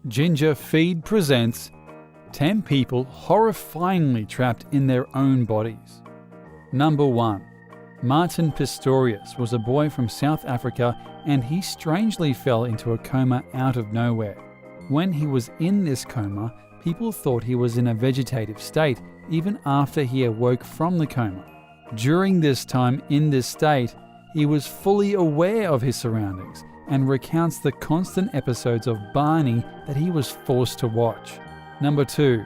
Ginger Feed presents 10 people horrifyingly trapped in their own bodies. Number 1. Martin Pistorius was a boy from South Africa, and he strangely fell into a coma out of nowhere. When he was in this coma, people thought he was in a vegetative state even after he awoke from the coma. During this time in this state, he was fully aware of his surroundings and recounts the constant episodes of Barney that he was forced to watch. Number 2.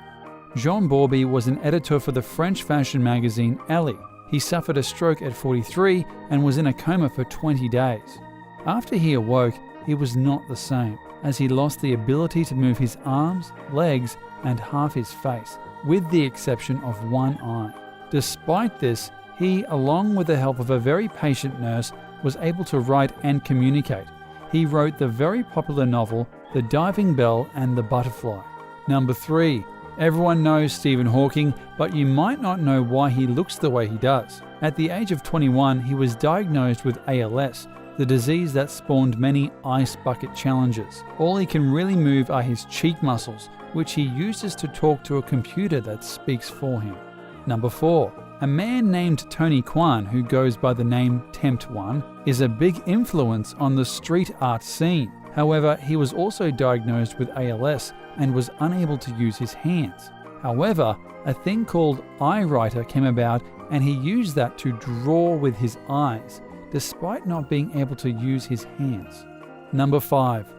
Jean Bauby was an editor for the French fashion magazine Elle. He suffered a stroke at 43 and was in a coma for 20 days. After he awoke, he was not the same, as he lost the ability to move his arms, legs, and half his face, with the exception of one eye. Despite this, he, along with the help of a very patient nurse, was able to write and communicate. He wrote the very popular novel The Diving Bell and the Butterfly. Number 3. Everyone knows Stephen Hawking, but you might not know why he looks the way he does. At the age of 21, he was diagnosed with ALS, the disease that spawned many ice bucket challenges. All he can really move are his cheek muscles, which he uses to talk to a computer that speaks for him. Number 4. A man named Tony Kwan, who goes by the name Tempt One, is a big influence on the street art scene. However, he was also diagnosed with ALS and was unable to use his hands. However, a thing called eye writer came about, and he used that to draw with his eyes, despite not being able to use his hands. Number 5.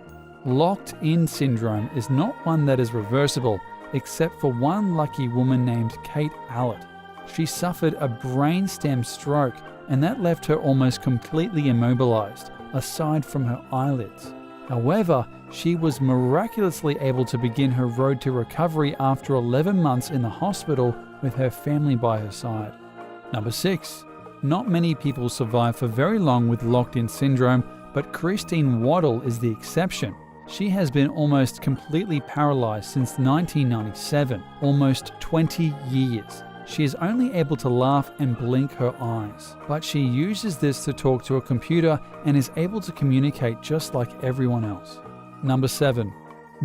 Locked-in syndrome is not one that is reversible, except for one lucky woman named Kate Allett. She suffered a brainstem stroke, and that left her almost completely immobilized, aside from her eyelids. However, she was miraculously able to begin her road to recovery after 11 months in the hospital with her family by her side. Number 6. Not many people survive for very long with locked-in syndrome, but Christine Waddle is the exception. She has been almost completely paralyzed since 1997, almost 20 years. She is only able to laugh and blink her eyes, but she uses this to talk to a computer and is able to communicate just like everyone else. Number 7.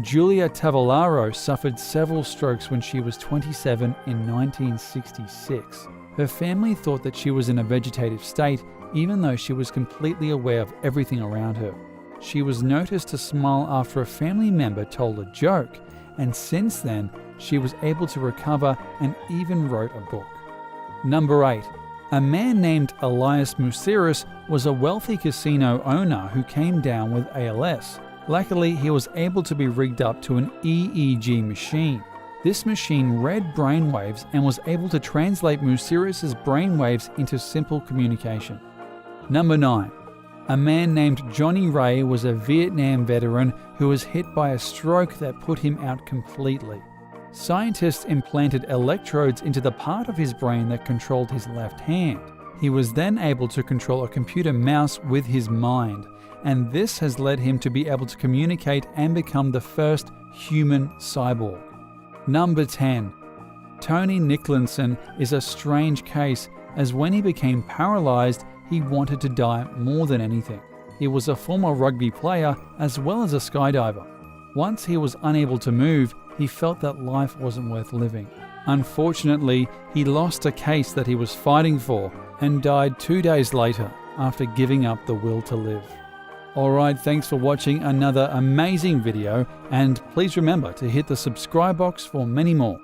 Julia Tavallaro suffered several strokes when she was 27 in 1966. Her family thought that she was in a vegetative state, even though she was completely aware of everything around her. She was noticed to smile after a family member told a joke, and since then, she was able to recover and even wrote a book. Number 8. A man named Elias Musiris was a wealthy casino owner who came down with ALS. Luckily, he was able to be rigged up to an EEG machine. This machine read brainwaves and was able to translate Musiris' brainwaves into simple communication. Number 9. A man named Johnny Ray was a Vietnam veteran who was hit by a stroke that put him out completely. Scientists implanted electrodes into the part of his brain that controlled his left hand. He was then able to control a computer mouse with his mind, and this has led him to be able to communicate and become the first human cyborg. Number 10. Tony Nicholson is a strange case, as when he became paralyzed, he wanted to die more than anything. He was a former rugby player as well as a skydiver. Once he was unable to move, he felt that life wasn't worth living. Unfortunately, he lost a case that he was fighting for and died 2 days later after giving up the will to live. Alright, thanks for watching another amazing video, and please remember to hit the subscribe box for many more.